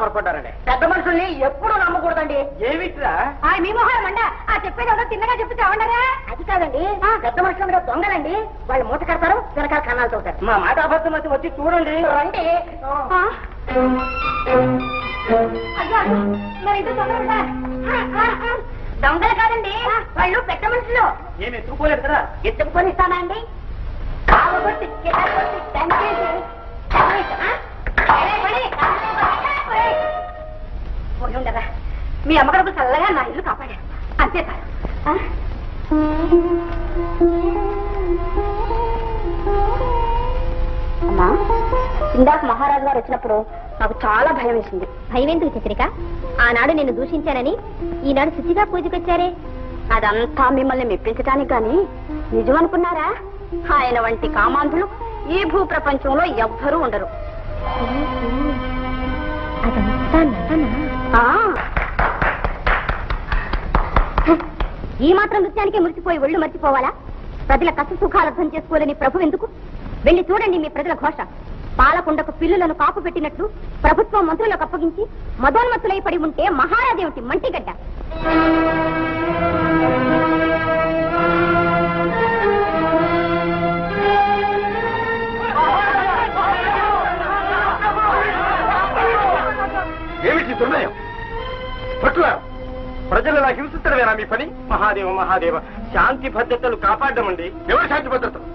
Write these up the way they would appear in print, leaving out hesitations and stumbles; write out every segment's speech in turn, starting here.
పొరపడ్డారండి. పెద్ద మనుషుల్ని ఎప్పుడు నమ్మకూడదండి. ఏమిట్రా మీ మొహం అండ ఆ చెప్పేది ఎవరో తిన్నగా చెప్పి చావండారా? అది కాదండి, పెద్ద మనుషులు మీద దొంగలండి. వాళ్ళు మూత కడతారు, వెనకాల కన్నాలు తోటారు. మా మాట అబద్ధం వచ్చి చూడండి. రండి. అయ్యో మరి ఇది దొంగలు దొంగలు కాదండి, వాళ్ళు పెద్ద మనుషులు. ఏమి ఎత్తుకోలేదు కదా? ఎత్తుకొని ఇస్తానా అండి? కాబట్టి ఉండగా మీ అమ్మగడకు చల్లగా నా ఇల్లు కాపాడారు అంతే సార్. అమ్మా, ఇందాక మహారాజు గారు వచ్చినప్పుడు నాకు చాలా భయం వేసింది. భయం ఎందుకు చిత్రిక? ఆనాడు నిన్ను దూషించానని ఈనాడు శుచిగా పూజకొచ్చారే. అదంతా మిమ్మల్ని మెప్పించడానికి కానీ నిజం అనుకున్నారా? ఆయన వంటి కామాంధులు ఈ భూ ప్రపంచంలో ఎవ్వరూ ఉండరు. ఈ మాత్రం నృత్యానికే మురిసిపోయి ఒళ్ళు మర్చిపోవాలా? ప్రజల కష్ట సుఖాలు అర్థం చేసుకోలేని ప్రభు ఎందుకు? వెళ్ళి చూడండి మీ ప్రజల ఘోష. పాలకుండకు పిల్లులను కాపు పెట్టినట్లు ప్రభుత్వం మంత్రులకు అప్పగించి మదోన్మత్తులై పడి ఉంటే మహారాజేమిటి మంటిగడ్డ. ఏమిటి దుర్నయం? పట్ల ప్రజలు ఇలా హింసిస్తడమేనా మీ పని? మహాదేవ మహాదేవ, శాంతి భద్రతలు కాపాడమండి. ఎవరి శాంతి భద్రతలు?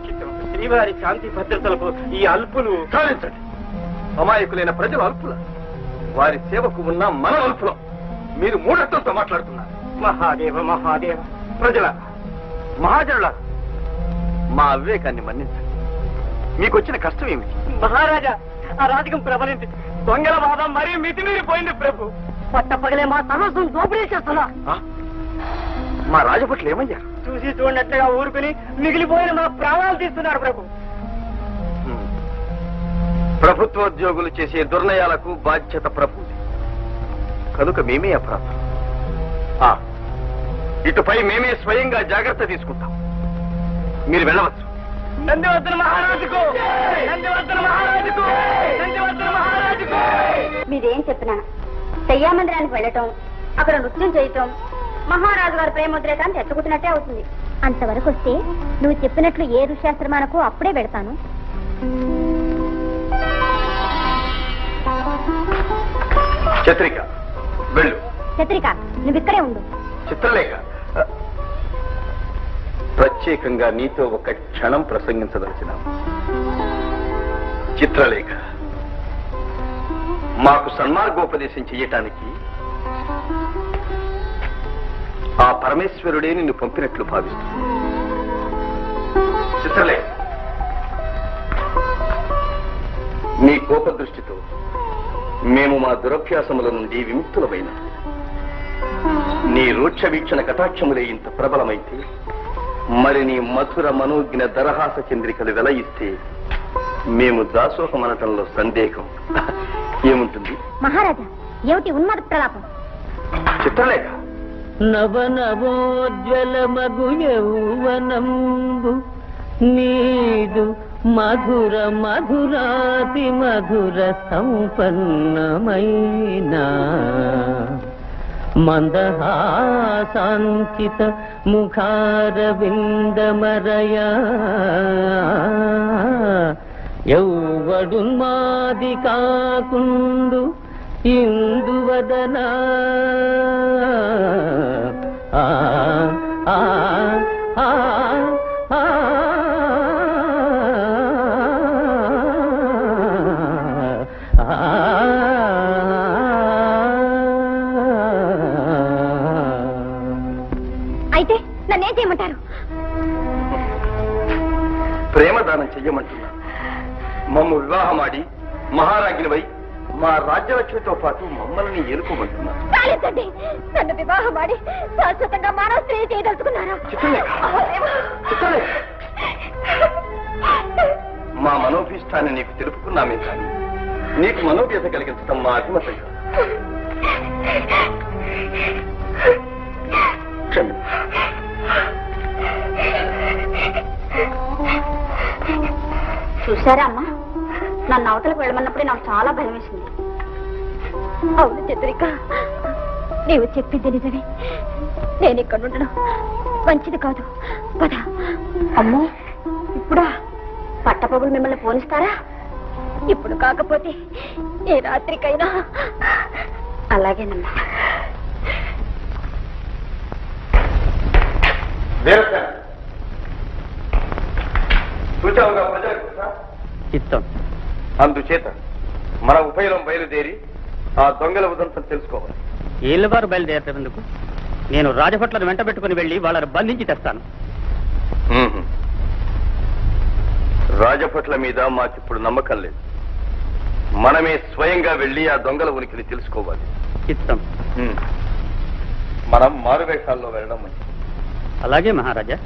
శ్రీవారి శాంతి భద్రతలకు ఈ అల్పులు సాధించండి. అమాయకులైన ప్రజలు అల్పుల, వారి సేవకు ఉన్న మన అల్పులం. మీరు మూఢత్వంతో మాట్లాడుతున్నారు. మహాదేవ మహాదేవ, ప్రజల మహాజనుల మా అవివేకాన్ని మన్నించండి. మీకు వచ్చిన కష్టం ఏమిటి? మహారాజా, ఆ రాజకం ప్రబలింది. దొంగల వాదం మరీ మితిమీరిపోయింది ప్రభు. పట్టపగలే మా సర్వస్వం దోపిడీ చేస్తున్నా. మా రాజభట్లు ఏమయ్యారు? చూసి చూడనట్టుగా ఊరుకుని మిగిలిపోయిన మా ప్రాణాలు తీస్తున్నారు ప్రభు. ప్రభుత్వోద్యోగులు చేసే దుర్నయాలకు బాధ్యత ప్రభు కనుక మేమే అపరాధం. ఇటుపై మేమే స్వయంగా జాగ్రత్త తీసుకుంటాం. మీరు వెళ్ళవచ్చు. నందివర్ధన మహారాజుకు, నందివర్ధన మహారాజుకు, నందివర్ధన మహారాజుకు. మీరేం చెప్పినా శయ్యామందిరానికి వెళ్ళటం, అక్కడ నృత్యం చేయటం మహారాజు గారి ప్రేమోద్రేకాన్ని తెచ్చుకుంటున్నట్టే అవుతుంది. అంతవరకు వస్తే నువ్వు చెప్పినట్లు ఏ ఋష్యాశ్రమానకు అప్పుడే వెళ్తాను. చిత్రిక వెళ్ళు. చిత్రిక నువ్విక్కడే ఉండు. చిత్రలేఖ, ప్రత్యేకంగా నీతో ఒక క్షణం ప్రసంగించదలిచిన. చిత్రలేఖ, మాకు సన్మార్గోపదేశం చెయ్యటానికి ఆ పరమేశ్వరుడే నిన్ను పంపినట్లు భావిస్తుంది. చిత్రలేఖ, నీ కోపదృష్టితో మేము మా దురభ్యాసముల నుండి విముక్తులమైన నీ రూక్ష వీక్షణ కటాక్షములే ఇంత ప్రబలమైతే మరి నీ మధుర మనోజ్ఞ దరహాస చంద్రికలు వెలయిస్తే మేము దాసోహమనటంలో సందేహం ఏముంటుంది? మహారాజా, ఏమిటి ఉన్మాద ప్రలాపం? చిత్రలేఖ, నవనవోజ్వల మగు యౌవనంబు నీదు మధుర మధురాతి మధుర సంపన్నమైన మందహాసాంకిత ముఖారవిందమరయా యౌవడున్మాది కాకుండు ఇందువదనా ఆ ఆ ఆ ఆ అయితే నన్నేం చేయమంటారు? ప్రేమదానం చెయ్యమంటున్నా. మమ్ము వివాహమాడి మహారాజ్ఞివై మా రాజ్యలక్ష్మితో పాటు మమ్మల్ని ఏలుకోమంటున్నా. చాలించండి. నన్ను వివాహమాడి శాశ్వతంగా మానవ స్త్రీ చేయదలుచుకున్నాను. మా మనోభీష్టాన్ని నీకు తెలుపుకున్నామే కానీ నీకు మనోవ్యత కలిగించడం మా అభిమతం కాదు. క్షమి. చూసారా అమ్మా, నన్ను అవతలకు వెళ్ళమన్నప్పుడే నాకు చాలా భయం వేసింది. అవును చంద్రిక, నీవు చెప్పింది నిజమే. నేను ఇక్కడ ఉండడం మంచిది కాదు. పద. అమ్మో, ఇప్పుడా? పట్టపగులు మిమ్మల్ని పోనిస్తారా? ఇప్పుడు కాకపోతే ఏ రాత్రికైనా. అలాగేనమ్మా. చూచావుగా ప్రజలకు చిత్తం. అందుచేత మన ఉభయలం బయలుదేరి ఆ దొంగల ఉదంతం తెలుసుకోవాలి. ఏళ్ళవారు బయలుదేరేందుకు నేను రాజభట్లను వెంట పెట్టుకుని వెళ్లి వాళ్ళని బంధించి తెస్తాను. రాజభట్ల మీద మాకిప్పుడు నమ్మకం లేదు. మనమే స్వయంగా వెళ్లి ఆ దొంగల ఉనికిని తెలుసుకోవాలి. చిత్తం. మనం మారువేషాల్లో వెళ్ళడం మంచిది. అలాగే మహారాజా.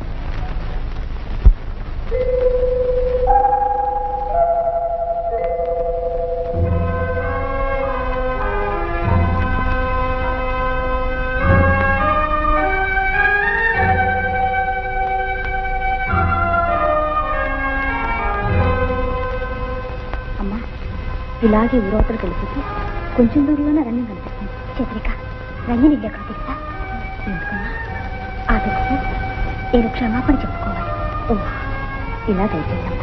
అమ్మా, ఇలాగే ఊరవతలు కలిపితే కొంచెం దూరంలోనే రంగం కనిపిస్తుంది. చంద్రిక, రంగిని ఇల్లు ఎక్కడ తెలుసా? ఎందుకన్నా ఆ దగ్గర నేను క్షమాపణ చెప్పుకోవాలి. ఓ, ఇలా దయచేయమ్మా.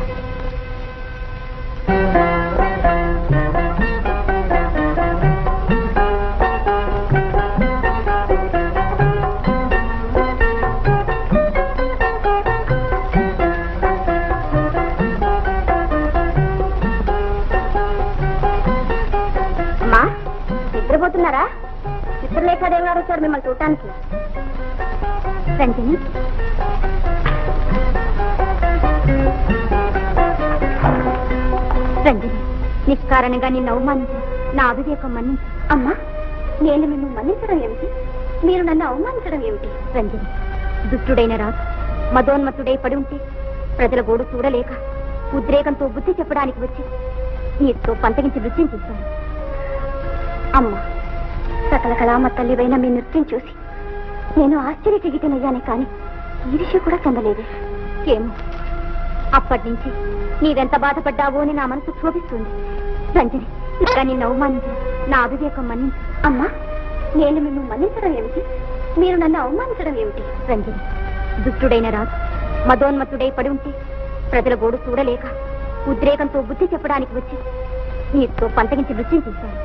అమ్మా, నిద్రపోతున్నారా? చిత్రలేఖాదేవి గారు వచ్చారు మిమ్మల్ని చూడటానికి. రంజని, రంజని, నిష్కారణంగా నిన్ను అవమానించు. నా అవివేకం మన్నించు. అమ్మా, నేను నిన్ను మన్నించడం ఏమిటి? మీరు నన్ను అవమానించడం ఏమిటి? రంజని, దుష్టుడైన రాజు మదోన్మత్తుడై పడి ఉంటే ప్రజల గోడు చూడలేక ఉద్రేకంతో బుద్ధి చెప్పడానికి వచ్చి నీతో పంతగించి నృత్యం చేశాను. అమ్మా, సకల కళామ తల్లివైన మీ నృత్యం చూసి నేను ఆశ్చర్యచకితనయ్యానే కానీ ఈర్ష్య కూడా చెందలేదు. ఏమో, అప్పటి నుంచి నీవెంత బాధపడ్డావో అని నా మనసు క్షోభిస్తుంది. రంజని, ఇంకా నిన్ను అవమానించు. నా అవివేకం మన్నించు. అమ్మా, నేను నిన్ను మన్నించడం ఏమిటి? మీరు నన్ను అవమానించడం ఏమిటి? రంజని, దుష్టుడైన రాజు మదోన్మత్తుడై పడి ఉంటే ప్రజల గోడు చూడలేక ఉద్రేకంతో బుద్ధి చెప్పడానికి వచ్చి నీతో పంతగించి నృత్యం చేశాను.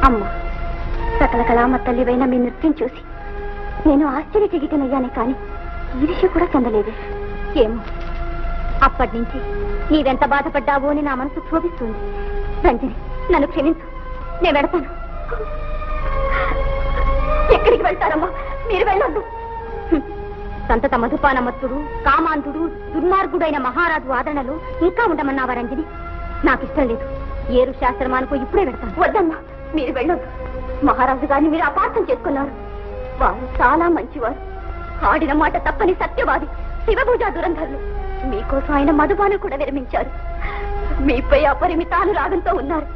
అమ్మా, సకల కళామ తల్లివైన మీ నృత్యం చూసి నేను ఆశ్చర్యచకితనయ్యానే కానీ ఈర్ష్య కూడా చెందలేదు. ఏమో, అప్పటి నుంచి నీవెంత బాధపడ్డావో అని నా మనసు క్షోభిస్తుంది. రంజని, నన్ను క్షమించు. నేను వెడతాను. ఎక్కడికి వెళ్తారమ్మా? మీరు వెళ్ళొద్దు. సంతత మధుపానమత్తుడు, కామాంధుడు, దుర్మార్గుడైన మహారాజు ఆదరణలో ఇంకా ఉండమన్నావా రంజని? నాకిష్టం లేదు. ఏరు శాస్త్రమానుకో ఇప్పుడే వెడతాను. వద్దమ్మా, మీరు వెళ్ళొద్దు. మహారాజు గారిని మీరు అపార్థం చేసుకున్నారు. వారు చాలా మంచివారు. ఆడిన మాట తప్పని సత్యవాది, శివభూజా దురంధరులు. మీకోసం ఆయన మధుపానం కూడా విరమించారు. మీపై అపరిమితాలు రాగంతో ఉన్నారు.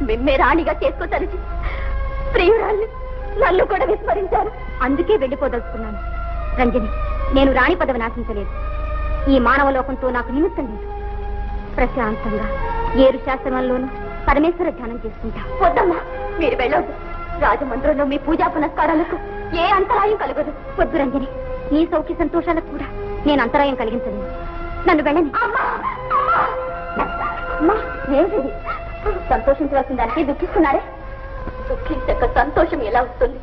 మిమ్మే రాణిగా చేసుకోతలిచి ప్రియురాల్ని నన్ను కూడా విస్మరించారు. అందుకే వెళ్ళిపోదలుచుకున్నాను. రంజని, నేను రాణి పదవి నాశించలేదు. ఈ మానవ లోకంతో నాకు నిమిత్తం లేదు. ప్రశాంతంగా ఏరు శాస్త్రంలోనూ పరమేశ్వర ధ్యానం చేసుకుంటా. వద్దమ్మా, మీరు వెళ్ళొద్దు. రాజమందిరంలో మీ పూజా పునస్కారాలకు ఏ అంతరాయం కలగదు. వద్దు రంజని, నీ సౌఖ్య సంతోషాలకు కూడా నేను అంతరాయం కలిగించలేదు. నన్ను వెళ్ళని. ఏంటిది? సంతోషించవలసిన దానికి దుఃఖిస్తున్నారే? దుఃఖించక సంతోషం ఎలా వస్తుంది?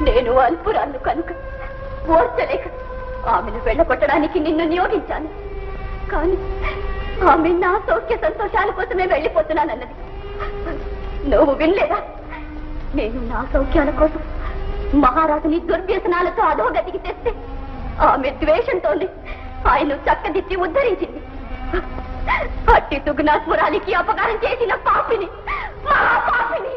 నేను అల్పురాళ్ళు కనుక ఓర్చలేక ఆమెను వెళ్ళగొట్టడానికి నిన్ను నియోగించాను. కానీ ఆమె నా సౌఖ్య సంతోషాల కోసమే వెళ్ళిపోతున్నానన్నది నువ్వు వినలేదా? నేను నా సౌఖ్యాల కోసం మహారాజుని దుర్వ్యసనాలతో అధోగతికి తెస్తే ఆమె ద్వేషంతోనే ఆయన చక్కదిచ్చి ఉద్ధరించింది. అట్టి సుగుణాత్మురాలికి అపకారం చేసిన పాపిని, మహాపాపిని.